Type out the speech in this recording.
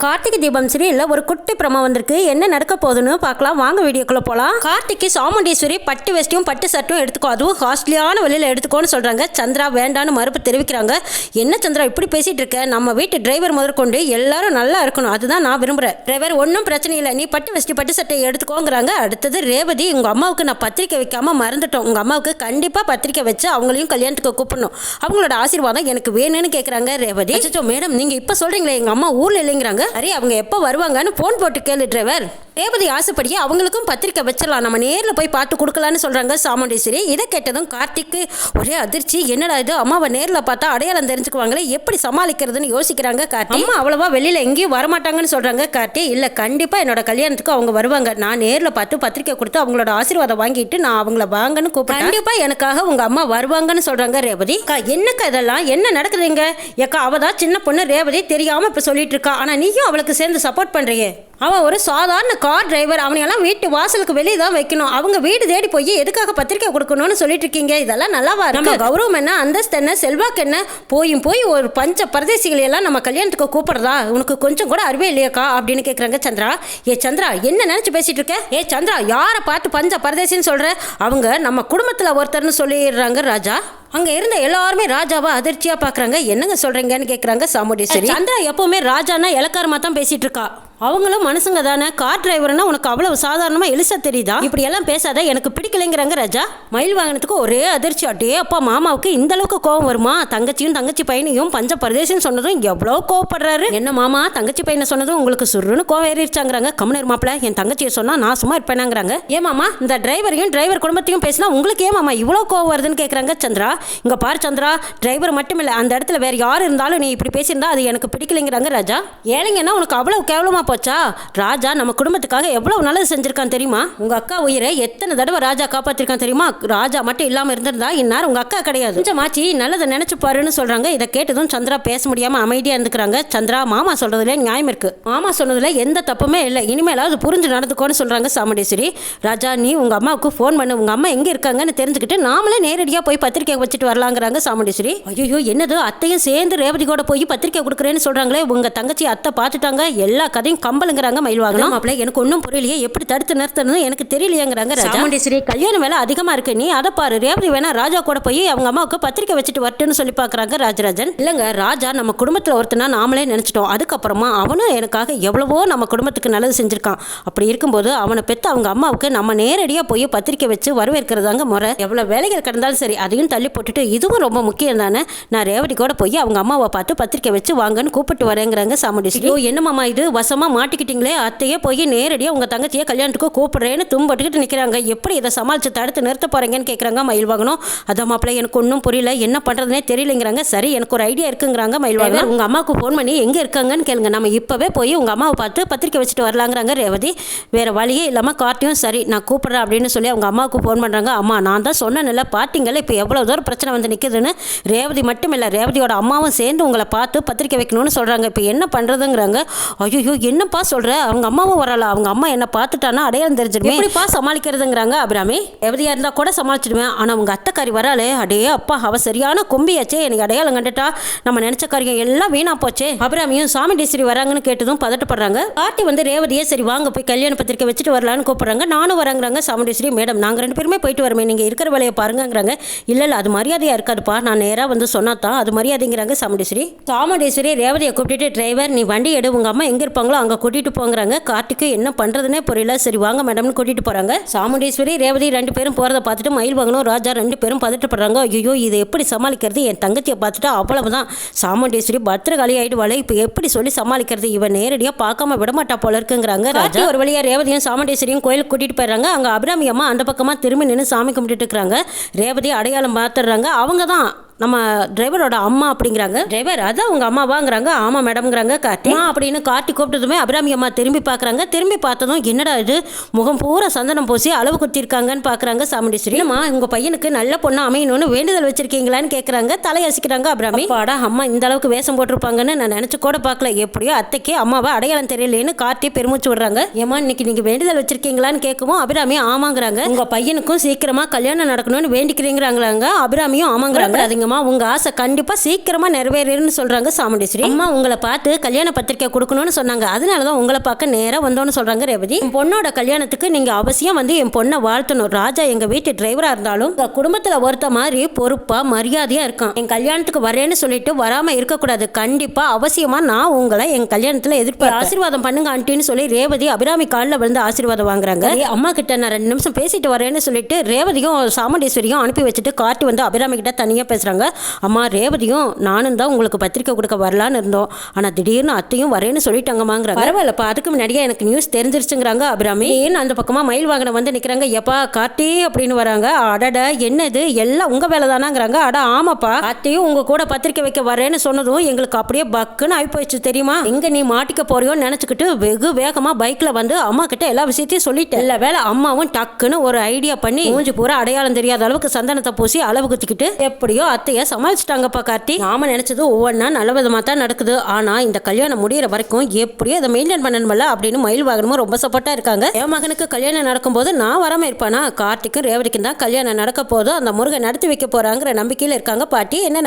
கார்த்திகை தீபம் சீரியல்ல ஒரு குட்டி பிரமா வந்திருக்கு. என்ன நடக்க போகுதுன்னு பார்க்கலாம். வாங்க வீடியோக்குள்ள போகலாம். கார்த்திக்கு சாமுண்டீஸ்வரி பட்டு வெஸ்டியும் பட்டு சட்டும் எடுத்துக்கோ, அதுவும் காஸ்ட்லியான வெளியில் எடுத்துக்கோன்னு சொல்றாங்க. சந்திரா வேண்டான்னு மறுப்பு தெரிவிக்கிறாங்க. என்ன சந்திரா இப்படி பேசிட்டு இருக்க? நம்ம வீட்டு டிரைவர் முதற்கொண்டு எல்லாரும் நல்லா இருக்கணும், அதுதான் நான் விரும்புறேன். டிரைவர் ஒன்றும் பிரச்சனை இல்லை, நீ பட்டு வெஸ்டி பட்டு சட்டை எடுத்துக்கோங்கிறாங்க. அடுத்தது ரேவதி, உங்க அம்மாவுக்கு நான் பத்திரிக்கை வைக்காம மறந்துட்டோம், உங்க அம்மாவுக்கு கண்டிப்பா பத்திரிக்கை வச்சு அவங்களையும் கல்யாணத்துக்கு கூப்பிடணும், அவங்களோட ஆசீர்வாதம் எனக்கு வேணும்னு கேட்குறாங்க ரேவதி. மேடம் நீங்க இப்ப சொல்றீங்களே எங்க அம்மா ஊர்ல இல்லைங்கிறாங்க. அரே அவங்க எப்போ வருவாங்கன்னு ஃபோன் போட்டு கேளு டிரைவர். ரேவதி ஆசைப்படியே அவங்களுக்கும் பத்திரிக்கை வச்சிடலாம், நம்ம நேரில் போய் பார்த்து கொடுக்கலான்னு சொல்கிறாங்க சாமுண்டீஸ்வரி. இதை கேட்டதும் கார்த்திக்கு ஒரே அதிர்ச்சி. என்னடா இது, அம்மாவை நேரில் பார்த்தா அடையாளம் தெரிஞ்சுக்குவாங்களே, எப்படி சமாளிக்கிறதுன்னு யோசிக்கிறாங்க கார்த்தி. அம்மா அவ்வளவா வெளியில் எங்கேயும் வரமாட்டாங்கன்னு சொல்கிறாங்க கார்த்தி. இல்லை கண்டிப்பாக என்னோட கல்யாணத்துக்கு அவங்க வருவாங்க, நான் நேரில் பார்த்து பத்திரிக்கை கொடுத்து அவங்களோட ஆசீர்வாதம் வாங்கிட்டு நான் அவங்கள வாங்கன்னு கூப்பிட்டு கண்டிப்பாக எனக்காக உங்கள் அம்மா வருவாங்கன்னு சொல்கிறாங்க ரேவதி. என்னக்கா இதெல்லாம் என்ன நடக்குதுங்க? ஏக்கா அவள் தான் சின்ன பொண்ணு ரேவதி, தெரியாமல் இப்போ சொல்லிட்டு இருக்கா, ஆனால் நீயும் அவளுக்கு சேர்ந்து சப்போர்ட் பண்ணுறீங்க. அவன் ஒரு சாதாரண கார் டிரைவர், அவனையெல்லாம் வீட்டு வாசலுக்கு வெளியே தான் வைக்கணும், அவங்க வீடு தேடி போய் எதுக்காக பத்திரிக்கை கொடுக்கணும்னு சொல்லிட்டு இருக்கீங்க? இதெல்லாம் நல்லாவா இருக்கு? கௌரவம் என்ன, அந்தஸ்து என்ன, செல்வாக்கு என்ன, போய் ஒரு பஞ்ச பரதேசிகளை எல்லாம் நம்ம கல்யாணத்துக்கு கூப்பிடுறதா? உனக்கு கொஞ்சம் கூட அறிவே இல்லையாக்கா அப்படின்னு கேட்குறாங்க சந்திரா. ஏ சந்திரா என்ன நினைச்சு பேசிட்டு இருக்க? ஏ சந்திரா யாரை பார்த்து பஞ்ச பரதேசின்னு சொல்ற? அவங்க நம்ம குடும்பத்தில் ஒருத்தர்னு சொல்லிடுறாங்க ராஜா. அங்க இருந்த எல்லாருமே ராஜாவை அதிர்ச்சியா பாக்குறாங்க. என்னங்க சொல்றீங்கன்னு கேக்குறாங்க சாமுண்டீஸ்வரி. சந்திரா எப்பவுமே ராஜானா இலக்காரமா தான் பேசிட்டு இருக்கா, அவங்களும் மனுஷங்க தானே, கார் டிரைவர்னா உனக்கு அவ்வளவு சாதாரணமா எலிசா தெரியுதா? இப்படி எல்லாம் பேசாத, எனக்கு பிடிக்கலைங்கிறாங்க ராஜா. மயில் வாங்கினதுக்கு ஒரே அதிர்ச்சி. அட்டே அப்பா, மாமாவுக்கு இந்த அளவுக்கு கோவம் வருமா? தங்கச்சி பையனையும் பஞ்ச பரதேசின்னு சொன்னதும் எவ்வளவு கோவப்படுறாரு. என்ன மாமா, தங்கச்சி பையனை சொன்னதும் உங்களுக்கு சுருன்னு கோவம் ஏறிடுச்சாங்கிறாங்க. கம்முனர் மாப்பிள்ள, என் தங்கச்சியை சொன்னா நான் சும்மா இருப்பேனாங்கிறாங்க. ஏ மாமா, இந்த டிரைவரையும் டிரைவர் குடும்பத்தையும் பேசினா உங்களுக்கு ஏன் மாமா இவ்வளவு கோவம் வருதுன்னு கேட்கறாங்க சந்திரா. இங்க பாரு சந்திரா, டிரைவர் மட்டும் இல்ல, அந்த இடத்துல வேற யார் இருந்தாலும் நீ இப்படி பேசியிருந்தா அது எனக்கு பிடிக்கலைங்கிறாங்க ராஜா. ஏழைங்கன்னா உனக்கு அவ்வளவு கேவலமா போச்சா? ராஜா நம்ம குடும்பத்துக்காக எவ்வளவு நல்லது செஞ்சிருக்கான் தெரியுமா? உங்க அக்கா உயிரை எத்தனை தடவை ராஜா காப்பாத்திருக்கான் தெரியுமா? ராஜா மட்டும் இல்லாம இருந்திருந்தா இந்நேரம் உங்க அக்கா கிடையாது. கொஞ்சம் மாச்சி நல்லதை நினைச்சு பாருன்னு சொல்றாங்க. இதை கேட்டதும் சந்திரா பேச முடியாம அமைதியா இருந்துக்கிறாங்க. சந்திரா, மாமா சொல்றதுல நியாயம் இருக்கு, மாமா சொன்னதுல எந்த தப்புமே இல்லை, இனிமேலாவது புரிஞ்சு நடந்துக்கோன்னு சொல்றாங்க சாமுண்டீஸ்வரி. ராஜா நீ உங்க அம்மாவுக்கு போன் பண்ணு, உங்க அம்மா எங்க இருக்காங்கன்னு தெரிஞ்சுக்கிட்டு நாமளே நேரடியா போய் பத்திரிக்கை வச்சுட்டு வரலாங்கிறாங்க சாமுண்டீஸ்வரி. ஐயோ என்னது, அத்தையும் சேர்ந்து ரேவதி கூட போய் பத்திரிக்கை கொடுக்குறேன்னு சொல்றாங்களே, உங்க தங்கச்சி அத்தை பார்த்துட்டாங்க, எல்லா கதையும் கம்பலுங்கிறாங்க மயில் வாங்கணும். மாப்பிள்ள எனக்கு ஒன்றும் புரியலையே, எப்படி தடுத்து நிறுத்தணும் எனக்கு தெரியலையேங்கிறாங்க சாமுண்டீஸ்வரி. கல்யாணம் வேலை அதிகமா இருக்கு, நீ அதை பாரு, ரேவதி வேணா ராஜா கூட போய் அவங்க அம்மாவுக்கு பத்திரிக்கை வச்சுட்டு வரட்டுன்னு சொல்லி பாக்குறாங்க ராஜராஜன். இல்லங்க ராஜா நம்ம குடும்பத்துல ஒருத்தனா நாமளே நினைச்சிட்டோம், அதுக்கப்புறமா அவனும் எனக்காக எவ்வளவோ நம்ம குடும்பத்துக்கு நல்லது செஞ்சிருக்கான். அப்படி இருக்கும்போது அவனை பெற்று அவங்க அம்மாவுக்கு நம்ம நேரடியா போய் பத்திரிக்கை வச்சு வரவேற்கிறதாங்க முறை. எவ்வளவு வேலைகள் கிடந்தாலும் சரி அதையும் தள்ளி போட்டுட்டு இதுவும் ரொம்ப முக்கியம் தானே, நான் ரேவதி கூட போய் அவங்க அம்மாவை பார்த்து பத்திரிக்கை வச்சு வாங்கன்னு கூப்பிட்டு வரேங்கிறாங்க சாமுண்டீஸ்வரி. என்ன மாமா இது, வசமா மாட்டிக்கிட்டீங்களே, அத்தையே போய் நேரடியாக உங்க தங்கச்சியை கல்யாணத்துக்கு கூப்பிடுறேன்னு தும்பட்டுக்கிட்டு நிற்கிறாங்க, எப்படி இதை சமாளிச்சு தடுத்து நிறுத்த போறீங்கன்னு கேட்குறாங்க மயில் வாங்கணும். அதான் மாப்பிள்ளை எனக்கு ஒன்றும் புரியல, என்ன பண்றதுனே தெரியலைங்கிறாங்க. சரி எனக்கு ஒரு ஐடியா இருக்குங்கிறாங்க மயில் வாங்கணும். உங்க அம்மாவுக்கு ஃபோன் பண்ணி எங்க இருக்காங்கன்னு கேளுங்க, நம்ம இப்பவே போய் உங்க அம்மாவை பார்த்து பத்திரிக்கை வச்சுட்டு வரலாங்கிறாங்க ரேவதி. வேற வழியே இல்லாம கார்த்தியும் சரி நான் கூப்பிடுறேன் அப்படின்னு சொல்லி அவங்க அம்மாவுக்கு ஃபோன் பண்றாங்க. அம்மா நான் தான் சொன்னேன்ல, பார்த்தீங்களா இப்போ எவ்வளவு தூரம் பிரச்சனை வந்து நிற்குதுன்னு. ரேவதி மட்டும் இல்லை, ரேவதியோட அம்மாவும் சேர்ந்து உங்களை பார்த்து பத்திரிக்கை வைக்கணும்னு சொல்றாங்க. இப்போ என்ன பண்றதுங்கிறாங்க. ஐயோ என்னப்பா சொல்ற, அவங்க அம்மாவும் வரல, அவங்க அம்மா என்ன பார்த்துட்டானா அடையாளம் தெரிஞ்சிருமே, எப்படிப்பா சமாளிக்கிறதுங்கிறாங்க அபிராமி. ரேவதியா இருந்தா கூட சமாளிச்சிடுவேன், ஆனா உங்க அத்தைக்காரி வராளே, அடே அப்பா அவ சரியான கொம்பியாச்சே, எனக்கு அடையாளம் கண்டுட்டா நம்ம நினைச்ச காரியம் எல்லாம் வீணா போச்சே. அபிராமியும் சாமுண்டீஸ்வரி வராங்கன்னு கேட்டதும் பதட்டப்படுறாங்க. பாட்டி வந்து ரேவதியே சரி வாங்க போய் கல்யாண பத்திரிக்கை வச்சுட்டு வரலான்னு கூப்பிடுறாங்க. நானும் வரங்கிறாங்க சாமுண்டீஸ்வரி. மேடம் நாங்க ரெண்டு பேருமே போயிட்டு வரமே, நீங்க இருக்கிற வேலையை பாருங்கிறாங்க. இல்ல அது மரியாதையா இருக்காதுப்பா, நான் நேரா வந்து சொன்னா தான் அது மரியாதைங்கிறாங்க சாமுண்டீஸ்வரி. சாமுண்டீஸ்வரி ரேவதியை கூப்பிட்டு டிரைவர் நீ வண்டி எடு, உங்க அம்மா எங்க இருப்பாங்களோ அங்க கூட்டிட்டு போங்கிறாங்க. கார்த்திக்கு என்ன பண்றதுனே புரியல. சரி வாங்க மேடம்னு கூட்டிட்டு போறாங்க. சாமுண்டீஸ்வரி ரேவதி ரெண்டு பேரும் போறதை பார்த்துட்டு மயில் வாங்கணும் ராஜா ரெண்டு பேரும் பதட்டப்படுறாங்க. ஐயோ இதை எப்படி சமாளிக்கிறது, என் தங்கச்சியை பார்த்துட்டா அவ்வளவுதான், சாமுண்டீஸ்வரி பத்திரகாளி ஆயிடுவாளே, இப்போ எப்படி சொல்லி சமாளிக்கிறது, இவன் நேரடியா பார்க்காம விடமாட்டா போல இருக்குங்கிறாங்க ராஜா. ஒரு வழியா ரேவதியும் சாமுண்டீஸ்வரியும் கோயிலுக்கு கூட்டிட்டு போயிடுறாங்க. அங்க அபிராமி அம்மா அந்த பக்கமா திரும்பி நின்று சாமி கும்பிட்டு இருக்கிறாங்க. ரேவதி அடையாளம் பார்த்துடுறாங்க, அவங்க தான் நம்ம டிரைவரோட அம்மா அப்படிங்கிறாங்க. டிரைவர் அதான் உங்க அம்மாவாங்கிறாங்க. ஆமா மேடம்ங்கிறாங்க கார்த்தி. அப்படின்னு கார்த்தி கூப்பிட்டதுமே அபிராமி அம்மா திரும்பி பார்க்குறாங்க. திரும்பி பார்த்ததும் என்னடா இது, முகம் பூரா சந்தனம் பூசி அளவு குத்திருக்காங்கன்னு பார்க்குறாங்க சாமுண்டீஸ்வரி. அம்மா உங்க பையனுக்கு நல்ல பொண்ணு அமையணும்னு வேண்டுதல் வச்சிருக்கீங்களான்னு கேட்குறாங்க. தலையசிக்கிறாங்க அபிராமி. பாடா அம்மா இந்த அளவுக்கு வேஷம் போட்டிருப்பாங்கன்னு நான் நினைச்சு கூட பார்க்கல, எப்படியோ அத்தைக்கு அம்மாவை அடையாளம் தெரியலேன்னு கார்த்தி பெருமூச்சு விடுறாங்க. ஏமா இன்னைக்கு நீங்க வேண்டுதல் வச்சிருக்கீங்களான்னு கேட்கவும் அபிராமி ஆமாங்கிறாங்க. உங்க பையனுக்கும் சீக்கிரமா கல்யாணம் நடக்கணும்னு வேண்டிக்கிறீங்கிறாங்க. அபிராமியும் ஆமாங்கிறாங்க. கவலைப்படாதீங்கம்மா, உங்க ஆசை கண்டிப்பா சீக்கிரமா நிறைவேறுன்னு சொல்றாங்க சாமுண்டீஸ்வரி. அம்மா உங்களை பார்த்து கல்யாண பத்திரிக்கை கொடுக்கணும்னு சொன்னாங்க, அதனாலதான் உங்களை பார்க்க நேரா வந்தோன்னு சொல்றாங்க ரேவதி. என் பொண்ணோட கல்யாணத்துக்கு நீங்க அவசியம் வந்து என் பொண்ணை வாழ்த்தணும். ராஜா எங்க வீட்டு டிரைவரா இருந்தாலும் உங்க குடும்பத்துல ஒருத்த மாதிரி பொறுப்பா மரியாதையா இருக்கான். என் கல்யாணத்துக்கு வரேன்னு சொல்லிட்டு வராம இருக்கக்கூடாது. கண்டிப்பா அவசியமா நான் உங்களை என் கல்யாணத்துல எதிர்பார்க்க ஆசீர்வாதம் பண்ணுங்க ஆண்டின்னு சொல்லி ரேவதி அபிராமி காலில் விழுந்து ஆசீர்வாதம் வாங்குறாங்க. அம்மா கிட்ட நான் 2 நிமிஷம் பேசிட்டு வரேன்னு சொல்லிட்டு ரேவதியும் சாமுண்டீஸ்வரியும் அனுப்பி வச்சுட்டு கார்த்தி வந்து அபிராமி கிட்ட தனியா பேசுறாங்க. அம்மா, ரேவதியும் நானும் தான் உங்களுக்கு பத்திரிக்கை கொடுக்க வரலான்னு இருந்தோம், ஆனா திடீர்னு அத்தையும் வரேன்னு சொல்லிட்டாங்கம்மாங்கிறாங்க. பரவாயில்லப்பா, அதுக்கு முன்னாடியே எனக்கு நியூஸ் தெரிஞ்சிருச்சுங்கிறாங்க அபிராமி. ஏன்னு அந்த பக்கமா மயில் வாகனம் வந்து நிக்கிறாங்க. எப்பா கார்த்தி அப்படின்னு வராங்க. அடட என்னது, எல்லாம் உங்க வேலை தானாங்கிறாங்க. அட ஆமாப்பா, அத்தையும் உங்க கூட பத்திரிக்கை வைக்க வரேன்னு சொன்னதும் எங்களுக்கு அப்படியே பக்குன்னு ஆகி போயிடுச்சு தெரியுமா. எங்க நீ மாட்டிக்க போறியோன்னு நினைச்சுக்கிட்டு வெகு வேகமா பைக்ல வந்து அம்மா கிட்ட எல்லா விஷயத்தையும் சொல்லிட்டு எல்லா வேலை அம்மாவும் டக்குன்னு ஒரு ஐடியா பண்ணி மூஞ்சி பூரா அடையாளம் தெரியாத அளவுக்கு சந்தனத்தை பூசி அளவு குத்திக்கிட்டு எப்படியோ அத்தைய சமாளிச்சுட்டாங்கப்பா கார்த்தி. நாம நினைச்சது ஒவ்வொன்னா நல்ல விதமா தான் நடக்குது, ஆனா இந்த கல்யாணம் முடியற வரைக்கும் எப்படியோ அதை மெயின்டைன் பண்ணணும்ல அப்படின்னு மயில் வாகனமும் ரொம்ப சப்போர்ட்டா இருக்காங்க. என் மகனுக்கு கல்யாணம் நடக்கும்போது நான் வராம இருப்பானா? கார்த்திக்கும் ரேவதிக்கும் தான் கல்யாணம் நடக்க போதும், அந்த முருகன் நடத்தி வைக்க போறாங்கிற நம்பிக்கையில இருக்காங்க பாட்டி. என்ன